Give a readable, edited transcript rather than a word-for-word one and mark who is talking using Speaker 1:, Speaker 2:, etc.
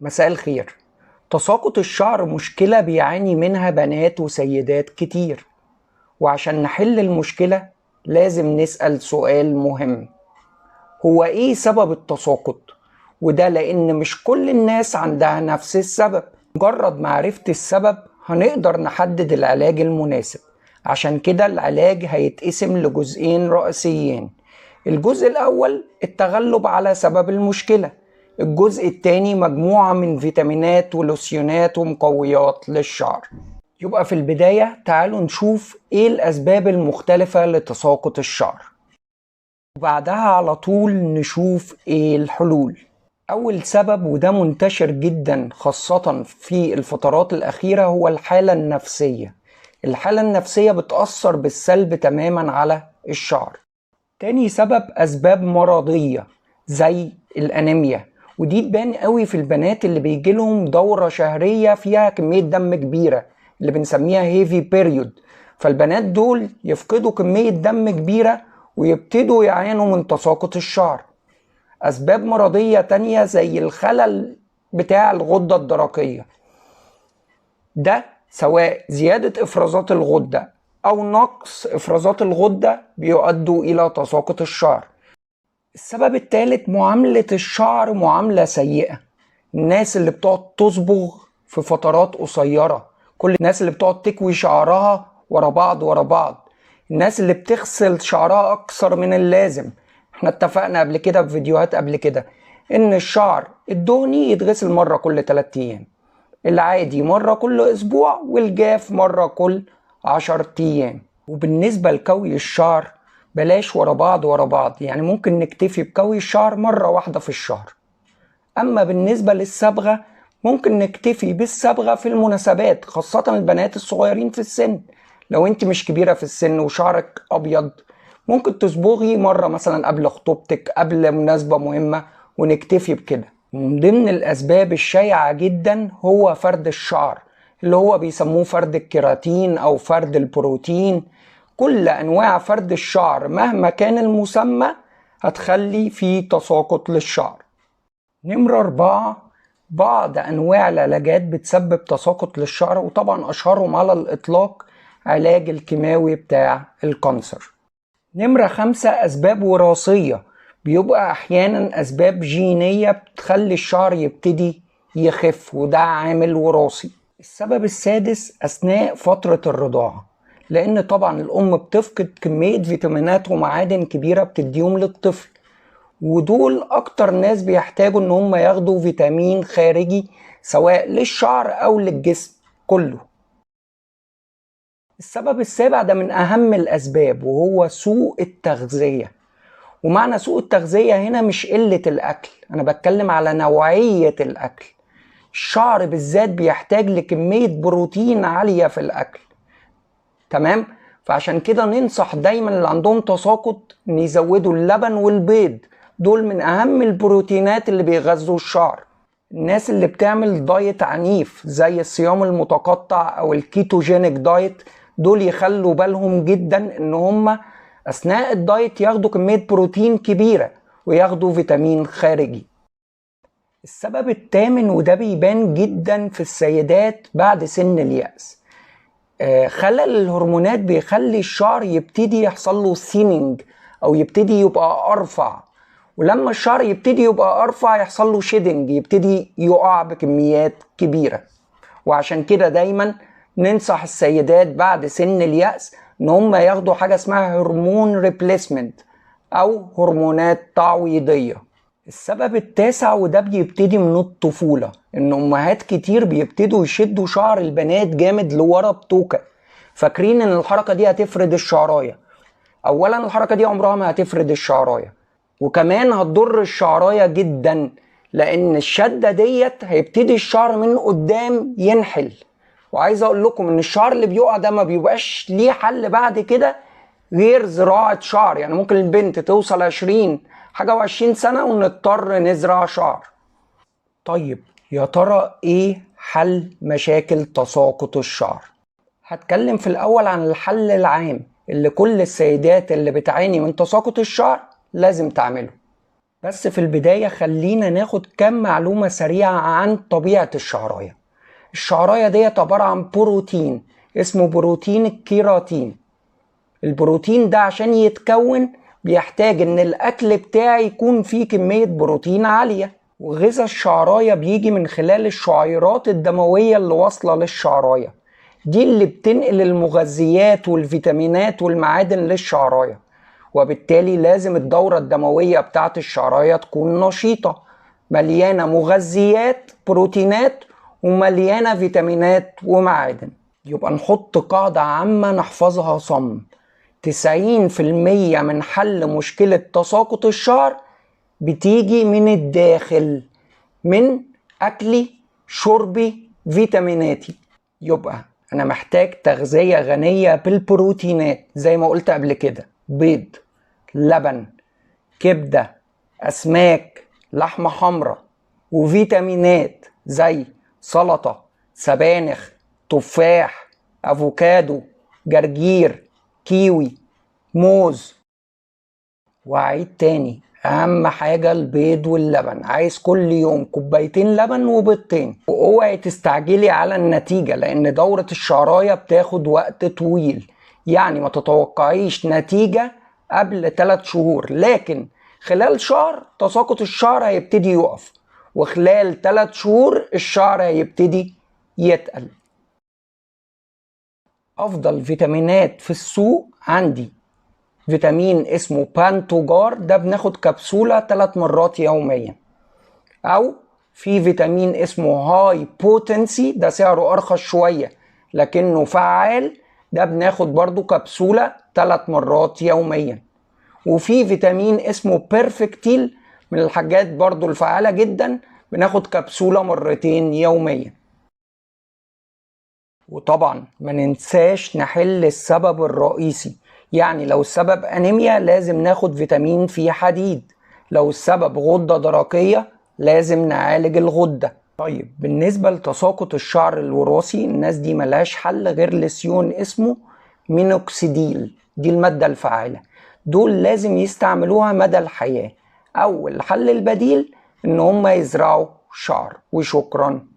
Speaker 1: مساء الخير. تساقط الشعر مشكلة بيعاني منها بنات وسيدات كتير، وعشان نحل المشكلة لازم نسأل سؤال مهم: هو ايه سبب التساقط؟ وده لأن مش كل الناس عندها نفس السبب. مجرد معرفة السبب هنقدر نحدد العلاج المناسب. عشان كده العلاج هيتقسم لجزئين رئيسيين. الجزء الأول التغلب على سبب المشكلة، الجزء الثاني مجموعة من فيتامينات ولوسيونات ومقويات للشعر. يبقى في البداية تعالوا نشوف ايه الأسباب المختلفة لتساقط الشعر، وبعدها على طول نشوف ايه الحلول. أول سبب، وده منتشر جدا خاصة في الفترات الأخيرة، هو الحالة النفسية. الحالة النفسية بتأثر بالسلب تماما على الشعر. تاني سبب أسباب مرضية زي الأنيميا، ودي تبان قوي في البنات اللي بيجيلهم دورة شهرية فيها كمية دم كبيرة اللي بنسميها هيفي بيريود. فالبنات دول يفقدوا كمية دم كبيرة ويبتدوا يعانوا من تساقط الشعر. أسباب مرضية تانية زي الخلل بتاع الغدة الدرقية، ده سواء زيادة إفرازات الغدة أو نقص إفرازات الغدة بيؤدوا إلى تساقط الشعر. السبب الثالث معاملة الشعر معاملة سيئة. الناس اللي بتقعد تصبغ في فترات قصيرة، كل الناس اللي بتقعد تكوي شعرها ورا بعض، الناس اللي بتغسل شعرها أكثر من اللازم. احنا اتفقنا قبل كده في فيديوهات قبل كده إن الشعر الدهني يتغسل مرة كل 3 أيام، العادي مرة كل أسبوع، والجاف مرة كل 10 أيام. وبالنسبة لكوي الشعر بلاش ورا بعض، يعني ممكن نكتفي بكوي الشعر مرة واحدة في الشهر. أما بالنسبة للصبغة ممكن نكتفي بالصبغة في المناسبات، خاصة البنات الصغيرين في السن. لو انت مش كبيرة في السن وشعرك أبيض ممكن تصبغي مرة مثلا قبل خطوبتك، قبل مناسبة مهمة، ونكتفي بكده. من ضمن الأسباب الشائعة جدا هو فرد الشعر، اللي هو بيسموه فرد الكيراتين أو فرد البروتين. كل أنواع فرد الشعر مهما كان المسمى هتخلي فيه تساقط للشعر. نمرة 4، بعض أنواع العلاجات بتسبب تساقط للشعر، وطبعا أشهرهم على الإطلاق علاج الكيماوي بتاع الكانسر. نمرة 5، أسباب وراثية، بيبقى أحيانا أسباب جينية بتخلي الشعر يبتدي يخف، وده عامل وراثي. السبب السادس أثناء فترة الرضاعة، لأن طبعا الأم بتفقد كمية فيتامينات ومعادن كبيرة بتديهم للطفل، ودول أكتر ناس بيحتاجوا إن هم ياخدوا فيتامين خارجي سواء للشعر أو للجسم كله. السبب السابع ده من أهم الأسباب، وهو سوء التغذية. ومعنى سوء التغذية هنا مش قلة الأكل، أنا بتكلم على نوعية الأكل. الشعر بالذات بيحتاج لكمية بروتين عالية في الأكل، تمام؟ فعشان كده ننصح دايما اللي عندهم تساقط ان يزودوا اللبن والبيض، دول من أهم البروتينات اللي بيغذوا الشعر. الناس اللي بتعمل دايت عنيف زي الصيام المتقطع أو الكيتوجينيك دايت، دول يخلوا بالهم جدا ان هم أثناء الدايت ياخدوا كمية بروتين كبيرة وياخدوا فيتامين خارجي. السبب الثامن، وده بيبان جدا في السيدات بعد سن اليأس، خلل الهرمونات بيخلي الشعر يبتدي يحصل له ثيننج أو يبتدي يبقى أرفع، ولما الشعر يبتدي يبقى أرفع يحصل له شيدنج، يبتدي يقع بكميات كبيرة. وعشان كده دايما ننصح السيدات بعد سن اليأس ان هم ياخدوا حاجة اسمها هرمون ريبليسمنت او هرمونات تعويضية. السبب التاسع، وده بيبتدي من الطفولة، ان امهات كتير بيبتدوا يشدوا شعر البنات جامد لورا بتوكة، فاكرين ان الحركة دي هتفرد الشعراية. اولا الحركة دي عمرها ما هتفرد الشعراية، وكمان هتضر الشعراية جدا، لان الشدة ديت هيبتدي الشعر من قدام ينحل. وعايز اقول لكم ان الشعر اللي بيقع ده ما بيبقاش ليه حل بعد كده غير زراعة شعر. يعني ممكن البنت توصل 20 حاجة و20 سنة ونضطر نزرع شعر. طيب يا ترى ايه حل مشاكل تساقط الشعر؟ هتكلم في الاول عن الحل العام اللي كل السيدات اللي بتعاني من تساقط الشعر لازم تعمله. بس في البداية خلينا ناخد كام معلومة سريعة عن طبيعة الشعراية. الشعراية دي عبارة عن بروتين اسمه بروتين الكيراتين. البروتين ده عشان يتكون بيحتاج ان الاكل بتاعي يكون فيه كمية بروتين عالية، وغذاء الشعراية بيجي من خلال الشعيرات الدموية اللي واصلة للشعراية، دي اللي بتنقل المغذيات والفيتامينات والمعادن للشعراية. وبالتالي لازم الدورة الدموية بتاعت الشعراية تكون نشيطة، مليانة مغذيات بروتينات ومليانة فيتامينات ومعادن. يبقى نحط قاعدة عامة نحفظها صم: 90% من حل مشكلة تساقط الشعر بتيجي من الداخل، من أكلي، شربي، فيتاميناتي. يبقى أنا محتاج تغذية غنية بالبروتينات زي ما قلت قبل كده: بيض، لبن، كبدة، أسماك، لحمة حمراء، وفيتامينات زي سلطة، سبانخ، تفاح، أفوكادو، جرجير، كيوي، موز. وأعيد تاني: أهم حاجة البيض واللبن، عايز كل يوم كوبايتين لبن وبيضتين. واوعي تستعجلي على النتيجة لأن دورة الشعراية بتاخد وقت طويل، يعني ما تتوقعيش نتيجة قبل 3 شهور، لكن خلال شهر تساقط الشعر هيبتدي يقف، وخلال 3 شهور الشعر هيبتدي يتقل. أفضل فيتامينات في السوق عندي فيتامين اسمه بانتوجار، ده بناخد كبسولة 3 مرات يوميا. او في فيتامين اسمه هاي بوتنسي، ده سعره ارخص شوية لكنه فعال، ده بناخد برضو كبسولة 3 مرات يوميا. وفي فيتامين اسمه بيرفكتيل من الحاجات برضو الفعالة جدا، بناخد كبسولة 2 يوميا. وطبعا ما ننساش نحل السبب الرئيسي، يعني لو السبب أنيميا لازم ناخد فيتامين فيه حديد، لو السبب غدة درقية لازم نعالج الغدة. طيب بالنسبة لتساقط الشعر الوراثي، الناس دي ملهاش حل غير لسيون اسمه مينوكسيديل، دي المادة الفعالة، دول لازم يستعملوها مدى الحياة. أو الحل البديل إن هم يزرعوا شعر. وشكرا.